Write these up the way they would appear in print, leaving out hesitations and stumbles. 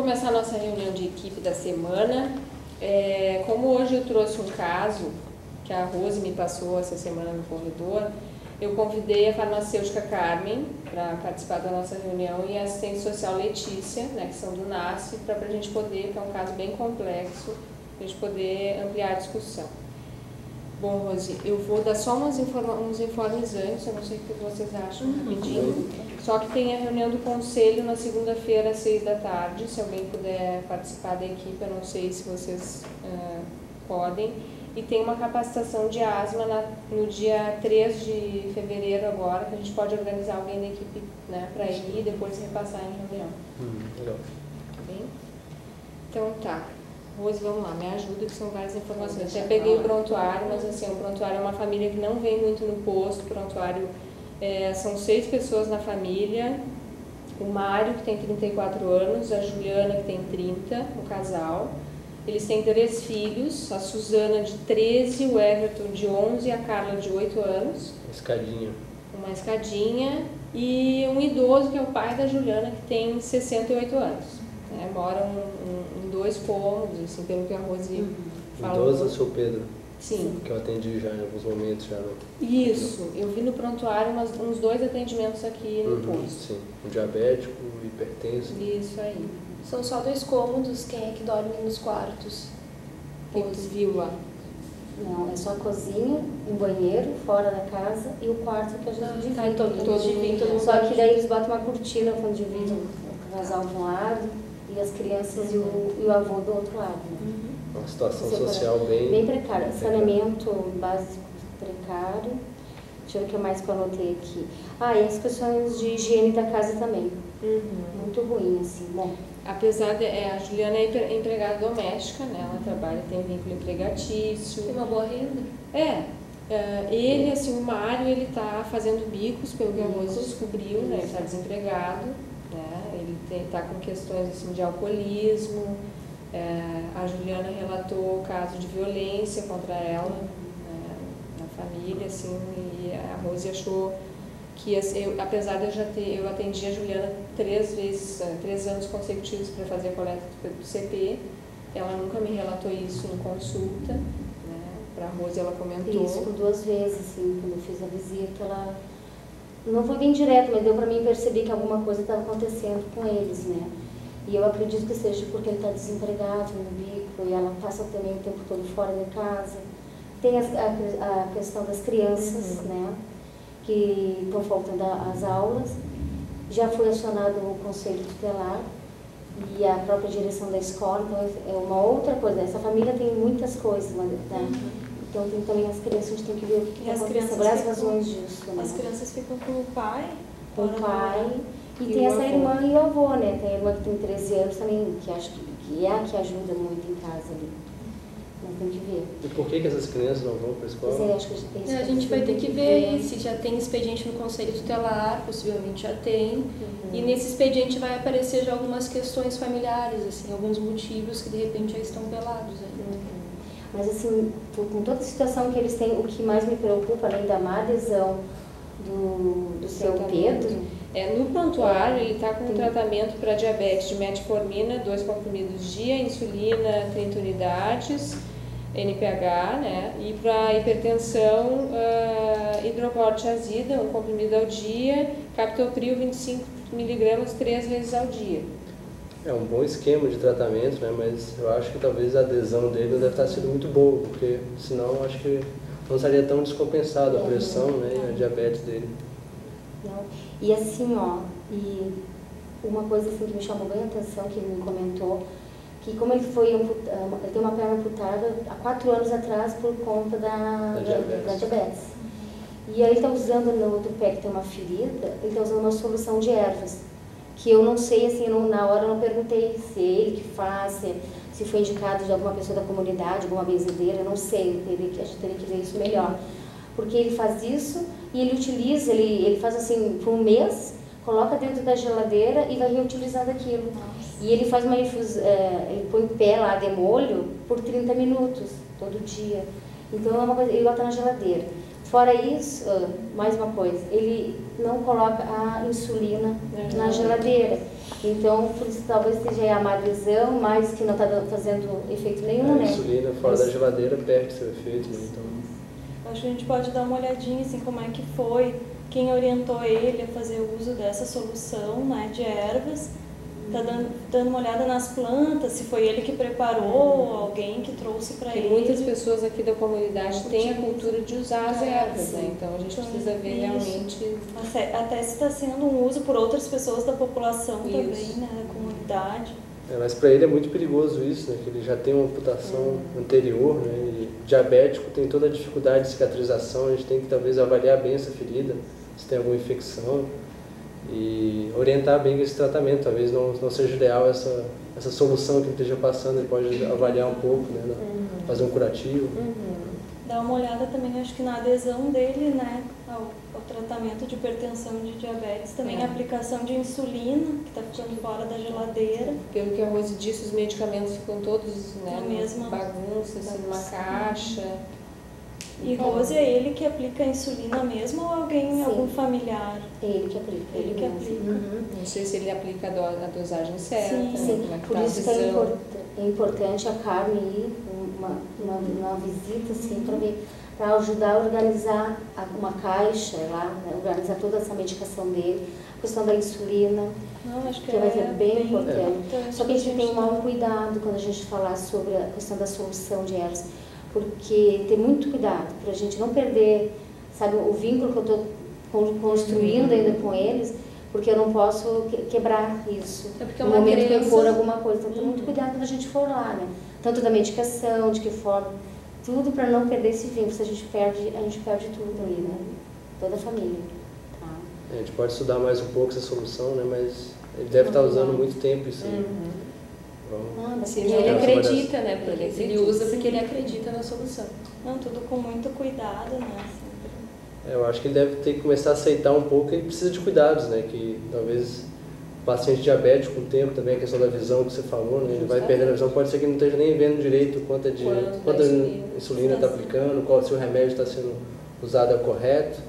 começar a nossa reunião de equipe da semana. Como hoje eu trouxe um caso que a Rose me passou essa semana no corredor, eu convidei a farmacêutica Carmen para participar da nossa reunião e a assistente social Letícia, né, que são do NASF, para a gente poder, que é um caso bem complexo, para a gente poder ampliar a discussão. Bom, Rose, eu vou dar só uns informes antes, eu não sei o que vocês acham, rapidinho. Só que tem a reunião do conselho na segunda-feira, às 6 da tarde, se alguém puder participar da equipe, eu não sei se vocês podem. E tem uma capacitação de asma no dia 3 de fevereiro agora, que a gente pode organizar alguém da equipe, né, para ir e depois repassar em reunião. Legal. Tá bem? Então tá. Rose, vamos lá, me ajuda, que são várias informações. Eu peguei o prontuário, mas assim, o prontuário é uma família que não vem muito no posto. O prontuário são 6 pessoas na família. O Mário, que tem 34 anos, a Juliana, que tem 30, o casal. Eles têm 3 filhos, a Suzana de 13, o Everton de 11 e a Carla de 8 anos. Uma escadinha. E um idoso, que é o pai da Juliana, que tem 68 anos. Moram em 2 cômodos, assim, pelo que a Rose falou. Idoso, seu Pedro. Sim. Que eu atendi já em alguns momentos. Já Isso, eu vi no prontuário uns 2 atendimentos aqui no posto. Sim, um diabético, hipertenso. Isso aí. São só 2 cômodos, quem é que dorme nos quartos? O que tu viu lá? Não, é só a cozinha, um banheiro fora da casa e o quarto que a gente divide. Todos dividem. Só que daí eles botam uma cortina quando dividem o casal de um lado e as crianças e o avô do outro lado. Né? Uma situação social bem precária. Saneamento básico precário. Deixa eu ver o que mais que eu anotei aqui. E as questões de higiene da casa também. Muito ruim, assim. Bom, apesar de a Juliana é empregada doméstica, né? Ela trabalha, tem vínculo empregatício. Tem uma boa renda. Ele, assim, o Mário, ele tá fazendo bicos, pelo que a Rose descobriu, né? Ele tá desempregado, né? Ele tá com questões, assim, de alcoolismo. A Juliana relatou caso de violência contra ela, né, na família, assim, e a Rose achou que, apesar de eu atendi a Juliana 3 anos consecutivos para fazer a coleta do CP, ela nunca me relatou isso em consulta, né? Para a Rose ela comentou. Isso, por 2 vezes, assim, quando eu fiz a visita, ela não foi bem direto, mas deu para mim perceber que alguma coisa estava acontecendo com eles, né? E eu acredito que seja porque ele está desempregado no bico e ela passa também o tempo todo fora de casa. Tem a questão das crianças, né? Que estão faltando as aulas. Já foi acionado o conselho tutelar e a própria direção da escola, então é uma outra coisa. Essa família tem muitas coisas, né? Então tem também as crianças, a gente tem que ver o que está acontecendo, as razões disso. Né? As crianças ficam com o pai. Com o pai. E tem essa irmã e o avô, né? Tem a irmã que tem 13 anos também, que acho que é a que ajuda muito em casa ali. Mas tem que ver. E por que essas crianças não vão para a escola? Pois acho que a gente vai ter que ver se já tem expediente no conselho tutelar, possivelmente já tem. E nesse expediente vai aparecer já algumas questões familiares, assim, alguns motivos que de repente já estão velados. Mas assim, com toda a situação que eles têm, o que mais me preocupa, além da má adesão do seu Pedro... No prontuário, ele está com um tratamento para diabetes de metformina, 2 comprimidos dia, insulina, 30 unidades, NPH, né? E para hipertensão, hidroclorotiazida, 1 comprimido ao dia, captopril, 25 miligramas, 3 vezes ao dia. É um bom esquema de tratamento, né? Mas eu acho que talvez a adesão dele não deve estar sendo muito boa, porque senão eu acho que não estaria tão descompensado a pressão, né? E a diabetes dele. E assim, e uma coisa assim que me chamou bem a atenção, que ele me comentou, que como ele tem uma perna amputada há 4 anos atrás por conta da diabetes. E aí ele está usando no outro pé que tem uma ferida, ele está usando uma solução de ervas, que eu não sei, assim, na hora eu não perguntei se ele que faz, se foi indicado de alguma pessoa da comunidade, alguma benzedeira, eu não sei, a gente teria que ver isso melhor. Porque ele faz isso e ele utiliza, ele faz assim por 1 mês, coloca dentro da geladeira e vai reutilizando aquilo. E ele faz uma infusão, ele põe o pé lá de molho por 30 minutos, todo dia. Então é uma coisa, ele bota na geladeira. Fora isso, mais uma coisa, ele não coloca a insulina na geladeira. Então, por isso, talvez seja a má adesão, mas que não está fazendo efeito nenhum, A né? insulina fora da geladeira perde seu efeito, né? Então, acho que a gente pode dar uma olhadinha, assim, como é que foi, quem orientou ele a fazer o uso dessa solução, né, de ervas. Tá dando uma olhada nas plantas, se foi ele que preparou, alguém que trouxe para ele. Muitas pessoas aqui da comunidade têm a cultura de usar as ervas, né? Então a gente precisa ver realmente... Até se está sendo um uso por outras pessoas da população também, né, da comunidade. mas para ele é muito perigoso isso, né? Que ele já tem uma amputação anterior, né? E diabético tem toda a dificuldade de cicatrização, a gente tem que talvez avaliar bem essa ferida, se tem alguma infecção. E orientar bem esse tratamento, talvez não seja ideal essa solução que ele esteja passando, ele pode avaliar um pouco, né, fazer um curativo. Dá uma olhada também, acho que na adesão dele, né, ao tratamento de hipertensão e de diabetes, também a aplicação de insulina, que está ficando fora da geladeira. Pelo que a Rose disse, os medicamentos ficam todos, né, na mesma bagunça, assim, numa caixa. E Rose, é ele que aplica a insulina mesmo ou alguém, algum familiar? É ele que aplica. Ele que aplica. Não sei se ele aplica a dosagem certa. Sim. Como é que Por tá isso que a visão. é importante a Carmen ir, uma visita, assim, para ajudar a organizar uma caixa lá, né, organizar toda essa medicação dele, a questão da insulina, Não, acho que vai ser bem importante. importante. Só que a gente tem que tomar um cuidado quando a gente falar sobre a questão da solução de ervas, porque tem muito cuidado para a gente não perder, sabe, o vínculo que eu estou construindo ainda com eles, porque eu não posso quebrar isso. É porque é no uma momento que eu crença. for alguma coisa. Então, tem muito cuidado quando a gente for lá, né? Tanto da medicação, de que forma, tudo para não perder esse vínculo. Se a gente perde tudo ali, né? Toda a família. Tá? A gente pode estudar mais um pouco essa solução, né, mas ele deve estar usando muito tempo isso aí. Sim, E ele Ela acredita, né? Porque Ele ele usa porque ele acredita na solução. Não, tudo com muito cuidado, né? Sempre. Eu acho que ele deve ter que começar a aceitar um pouco que ele precisa de cuidados, né? Que talvez o paciente diabético com o tempo também, a questão da visão que você falou, né? Ele vai perdendo a visão, pode ser que não esteja nem vendo direito quanta insulina está aplicando, se o remédio está sendo usado é correto.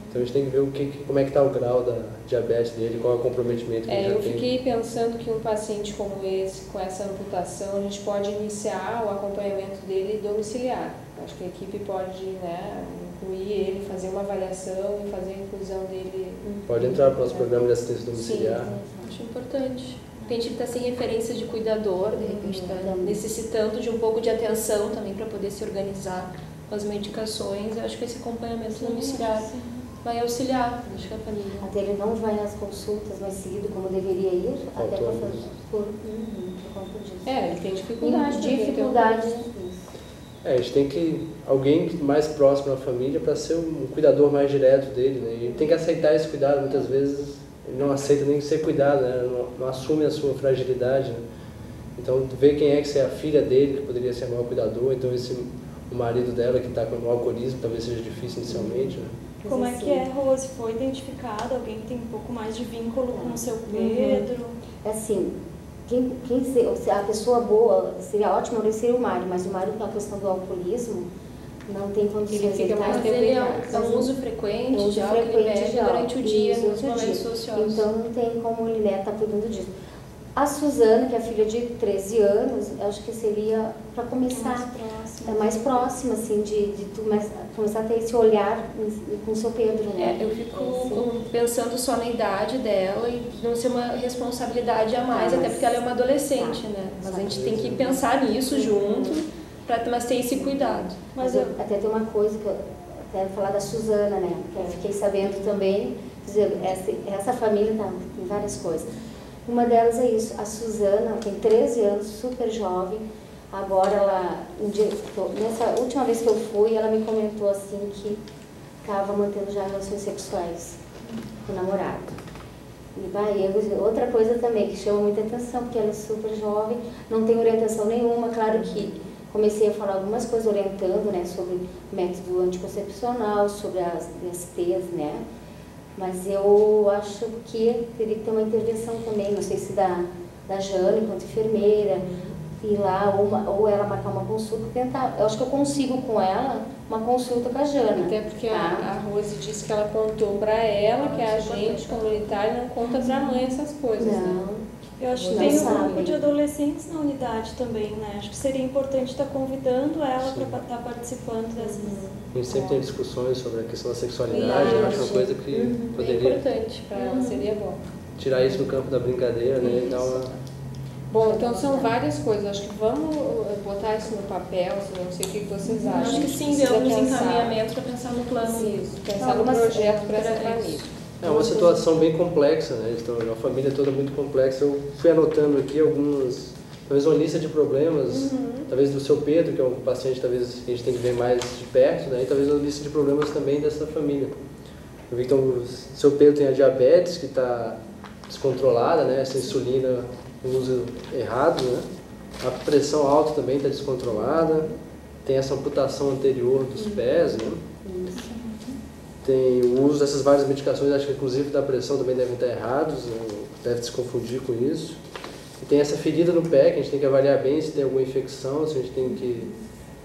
Então a gente tem que ver como é que está o grau da diabetes dele, qual é o comprometimento que ele já eu tem. fiquei pensando que um paciente como esse, com essa amputação, a gente pode iniciar o acompanhamento dele domiciliar. Acho que a equipe pode, né, incluir ele, fazer uma avaliação e fazer a inclusão dele. Pode entrar para o nosso programa de assistência domiciliar. Acho importante. De repente ele está sem referência de cuidador, de repente está necessitando de um pouco de atenção também para poder se organizar com as medicações. Eu acho que esse acompanhamento domiciliar vai auxiliar, acho que a família. Até ele não vai às consultas mais seguido como deveria ir, até para fazer por conta disso. Ele tem dificuldade. Dificuldade. A gente tem que alguém mais próximo da família para ser um cuidador mais direto dele, né? E ele tem que aceitar esse cuidado. Muitas vezes ele não aceita nem ser cuidado, né? Não assume a sua fragilidade, né? Então ver quem é que é a filha dele que poderia ser o maior cuidador. Então o marido dela que está com o alcoolismo talvez seja difícil inicialmente, né? Como é que é, Rose? Foi identificado alguém que tem um pouco mais de vínculo com o seu Pedro? É assim, a pessoa boa, seria ótimo, não seria o Mário, mas o Mário com a questão do alcoolismo não tem condições. Ele fica mais Mas ele é um uso frequente de álcool, ele bebe durante o dia, nos momentos ociosos. Então não tem como ele estar cuidando disso. A Suzana, que é a filha de 13 anos, eu acho que seria para começar mais próxima, assim, de tu começar a ter esse olhar com o seu Pedro, né? Eu fico pensando só na idade dela e não ser uma responsabilidade a mais, até porque ela é uma adolescente, né? Mas a gente tem que pensar nisso junto, mas ter esse cuidado. Mas até tem uma coisa que eu quero falar da Suzana, né? Que eu fiquei sabendo também, dizer, essa família tem várias coisas. Uma delas é isso, a Suzana tem 13 anos, super jovem. Agora nessa última vez que eu fui, ela me comentou assim que estava mantendo já relações sexuais com o namorado. E outra coisa também que chama muita atenção, porque ela é super jovem, não tem orientação nenhuma. Claro que comecei a falar algumas coisas orientando, né, sobre método anticoncepcional, sobre as DSTs, né? Mas eu acho que teria que ter uma intervenção também, não sei se da Jane, enquanto enfermeira, ir lá ou ela marcar uma consulta, tentar. Eu acho que eu consigo com ela uma consulta com a Jana. Até porque tá? a Rose disse que ela contou para ela, que é agente comunitário, não conta para a mãe essas coisas, né? Não. Eu acho que Não tem um sabem. grupo de adolescentes na unidade também, né? Acho que seria importante estar convidando ela para estar participando dessas. A gente sempre tem discussões sobre a questão da sexualidade, eu acho uma coisa que Bem poderia importante. Para ela seria bom. tirar isso do campo da brincadeira, né? E dar uma... Bom, então são várias coisas. Acho que vamos botar isso no papel, não sei o que vocês acham. Acho que sim, ver Precisa alguns pensar. encaminhamentos para pensar no plano. Isso, pensar no projeto para essa família. É uma situação bem complexa, né? Então, é uma família toda muito complexa. Eu fui anotando aqui algumas, talvez uma lista de problemas, talvez do seu Pedro, que é um paciente talvez que a gente tem que ver mais de perto, né? E talvez uma lista de problemas também dessa família. Eu vi que então, o seu Pedro tem a diabetes, que está descontrolada, né? Essa insulina, o uso errado, né? A pressão alta também está descontrolada. Tem essa amputação anterior dos pés, né? Tem o uso dessas várias medicações, acho que inclusive da pressão também devem estar errados, né? Deve se confundir com isso. E tem essa ferida no pé, que a gente tem que avaliar bem se tem alguma infecção, se a gente tem que,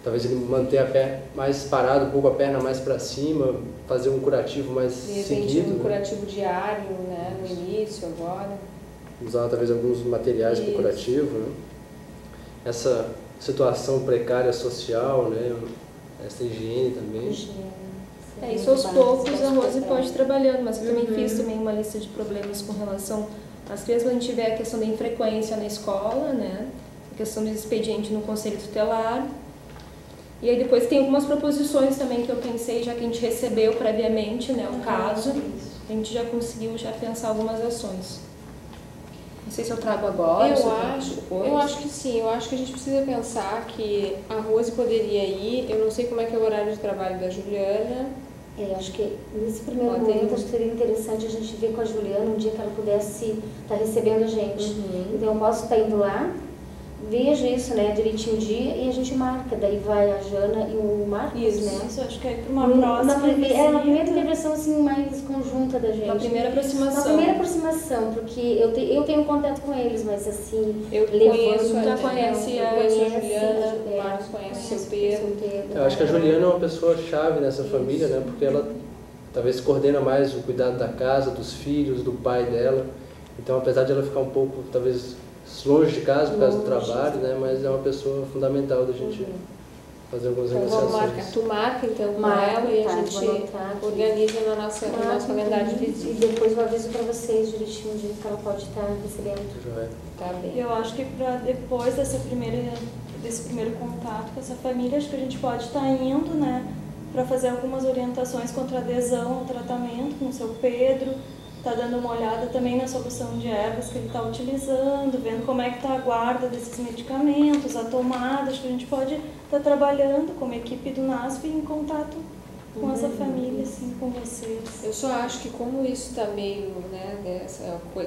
talvez ele manter a perna mais parado, um pouco a perna mais para cima, fazer um curativo mais De repente seguido. um né? curativo diário, né? No início, agora. Usar talvez alguns materiais para Isso. curativo, né? Essa situação precária social, né? Essa higiene também. É, isso aos poucos a Rose pode ir trabalhando, mas eu também fiz também uma lista de problemas com relação às crianças, quando a gente tiver a questão da infrequência na escola, né? A questão do expediente no conselho tutelar. E aí depois tem algumas proposições também que eu pensei, já que a gente recebeu previamente, né, o caso, a gente já conseguiu já pensar algumas ações. Não sei se eu trago agora, se eu trago depois. Eu acho que sim, eu acho que a gente precisa pensar que a Rose poderia ir, eu não sei como é que é o horário de trabalho da Juliana. É, acho que nesse primeiro Ela tem- momento acho que seria interessante a gente ver com a Juliana um dia que ela pudesse estar recebendo a gente. Então eu posso estar indo lá, vejo isso, né, direitinho o dia e a gente marca. Daí vai a Jana e o Marcos, Isso. né? Isso, acho que é para uma próxima na primeira visita. versão assim mais conjunta da gente. Uma primeira aproximação. Uma primeira aproximação, porque eu tenho contato com eles, mas assim, Eu levando- conheço Já conhece eu a conheço a conhece, Juliana, é, o Marcos conhece o seu Pedro. Eu acho que a Juliana é uma pessoa chave nessa família, né? Porque ela talvez coordena mais o cuidado da casa, dos filhos, do pai dela. Então, apesar de ela ficar um pouco, talvez, longe de casa por causa do trabalho, né? Mas é uma pessoa fundamental da gente fazer algumas Então vamos marcar. negociações. Tu marca então com Marca, ela e a tá, gente vou anotar aqui. organiza no nosso calendário de E visita. depois eu aviso para vocês direitinho o dia que ela pode estar recebendo. Joia. Tá bem. Eu acho que para depois desse primeiro contato com essa família, acho que a gente pode estar indo, né, para fazer algumas orientações contra adesão ao tratamento com o seu Pedro, tá dando uma olhada também na solução de ervas que ele está utilizando, vendo como é que está a guarda desses medicamentos, a tomada. Acho que a gente pode estar trabalhando como equipe do NASF em contato com essa família, assim, com vocês. Eu só acho que como isso está meio, né,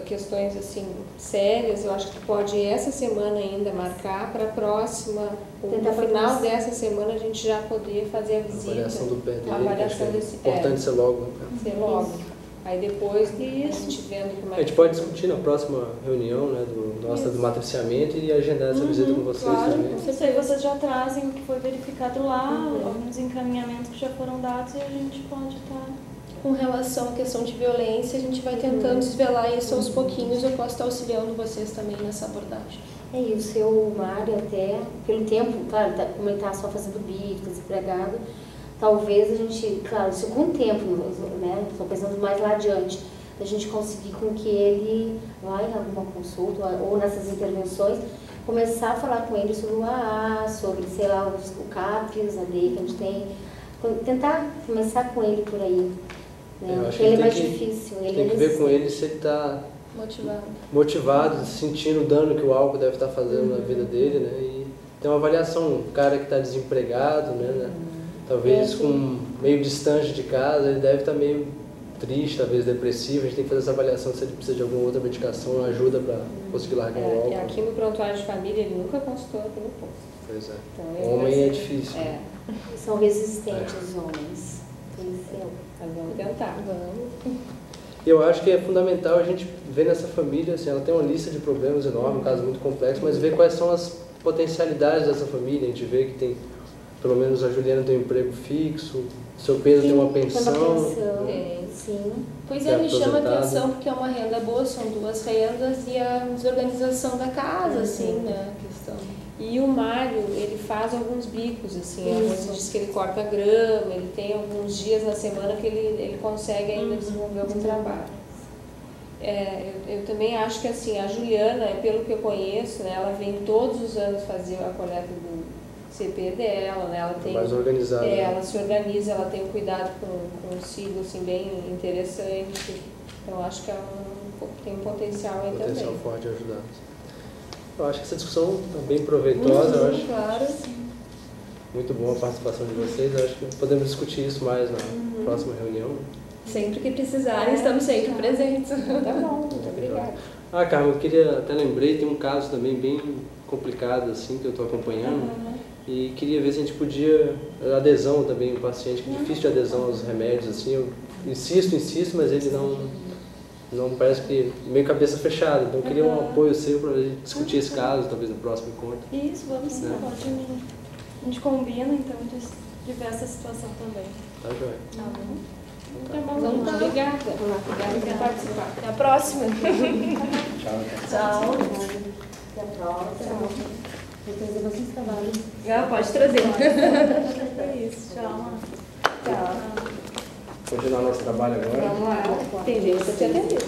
questões assim sérias, eu acho que pode essa semana ainda marcar para a próxima, ou Tentar no pra final próxima. dessa semana a gente já poder fazer a A visita. avaliação do pé dele, A avaliação que acho que desse- é importante ser logo. Né? Ser logo. Aí depois a gente vendo como A é gente que pode discutir na próxima reunião, né, do matriciamento e agendar essa visita com vocês claro. também. Não sei, vocês já trazem o que foi verificado lá, alguns encaminhamentos que já foram dados e a gente pode estar... Com relação à questão de violência, a gente vai tentando desvelar isso aos pouquinhos. Eu posso estar auxiliando vocês também nessa abordagem. É isso, o Mário até, pelo tempo, claro, como ele está só fazendo bico, desempregado, talvez a gente, claro, isso com o tempo, né, estou pensando mais lá adiante, a gente conseguir com que ele vá em alguma consulta ou nessas intervenções, começar a falar com ele sobre o AA, sobre, sei lá, o CAPES, a DEI que a gente tem, tentar começar com ele por aí, né, Eu acho porque que ele é tem mais que- difícil. Ele Tem é que ver com resistente. ele se ele está Motivado. motivado, sentindo o dano que o álcool deve estar fazendo na vida dele, né? E tem uma avaliação, um cara que está desempregado, né? Talvez com meio distante de casa, ele deve estar meio triste, talvez depressivo. A gente tem que fazer essa avaliação se ele precisa de alguma outra medicação, ajuda para conseguir largar o é, álcool. aqui no prontuário de família ele nunca consultou aqui no posto. Pois é. Então, ele Homem vai é ser- difícil. É, São resistentes os homens. Isso é mas vamos tentar. Vamos. E eu acho que é fundamental a gente ver nessa família, assim, ela tem uma lista de problemas enorme, um caso muito complexo, mas ver quais são as potencialidades dessa família. A gente vê que tem, pelo menos a Juliana tem um emprego fixo, o seu Pedro tem uma pensão. Sim. Pois é, me chama a atenção porque é uma renda boa, são 2 rendas e a desorganização da casa, assim, né, a questão. E o Mário, ele faz alguns bicos, assim, você diz que ele corta grama, ele tem alguns dias na semana que ele consegue ainda desenvolver algum trabalho. Eu também acho que, assim, a Juliana, pelo que eu conheço, né, ela vem todos os anos fazer a coleta do CP dela, né, ela tem... Mais organizada. Ela se organiza, ela tem um cuidado com um ciclo, assim, bem interessante. Então, acho que ela tem um potencial aí também. Potencial forte de ajudar. Eu acho que essa discussão está bem proveitosa, eu acho. Claro. Muito boa a participação de vocês. Eu acho que podemos discutir isso mais na próxima reunião. Sempre que precisarem, estamos sempre presentes. Tá bom, muito obrigada. Carmen, eu queria, até lembrei, tem um caso também bem complicado, assim, que eu estou acompanhando. E queria ver se a gente podia, adesão também, o paciente que é difícil de adesão aos remédios, assim, eu insisto, mas ele não parece que, meio cabeça fechada. Então eu queria um apoio seu para discutir esse caso, talvez no próximo encontro. Isso, vamos sim, pode me... A gente combina, então, de ver essa situação também. Tá, joia. Tá bom? Tá bom, obrigada. Obrigada por participar. Até a próxima. Tchau. Tchau. Até a próxima. Vou trazer bastante trabalho. Pode trazer. É isso, tchau. Tchau. Continuar nosso trabalho agora. Vamos lá. Tem gente que te atender.